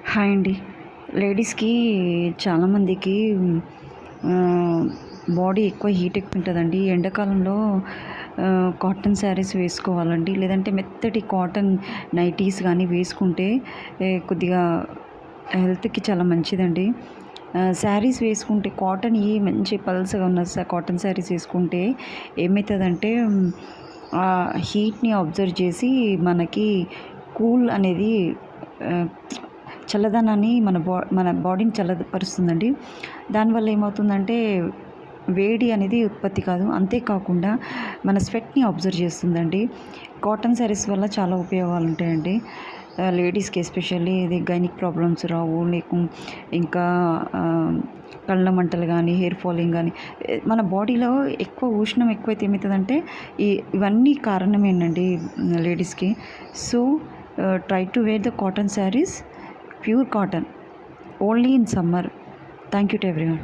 Hi అండి. లేడీస్‌కి చాలామందికి బాడీ ఎక్కువ హీట్ ఎక్కువుంటదండి. ఎండాకాలంలో కాటన్ శారీస్ వేసుకోవాలండి. లేదంటే మెత్తటి కాటన్ నైటీస్ గానీ వేసుకుంటే కొద్దిగా హెల్త్‌కి చాలా మంచిదండి. శారీస్ వేసుకుంటే కాటన్‌యి మంచి పల్చగా ఉన్న కాటన్ శారీస్ వేసుకుంటే ఏమైతదంటే హీట్‌ని అబ్జర్వ్ చేసి మనకి కూల్ అనేది ఆహ్, చల్లదనాన్ని మన బాడీని చల్లబరుస్తుందండి. దానివల్ల ఏమవుతుందంటే వేడి అనేది ఉత్పత్తి కాదు. అంతేకాకుండా మన స్వెట్‌ని అబ్జర్వ్ చేస్తుందండి. కాటన్ శారీస్ వల్ల చాలా ఉపయోగాలుంటాయండి. లేడీస్‌కి ఎస్పెషల్లీ ఇది గైనిక్ ప్రాబ్లమ్స్ రావు. ఇంకా కళ్ళ మంటలు గానీ, హెయిర్ ఫాలింగ్ గానీ, మన బాడీలో ఎక్కువ ఉష్ణం ఎక్కువైతే ఏమైతదంటే ఇవన్నీ కారణమేనండి లేడీస్‌కి. So, try to wear the cotton saris, pure cotton, only in summer. Thank you to everyone.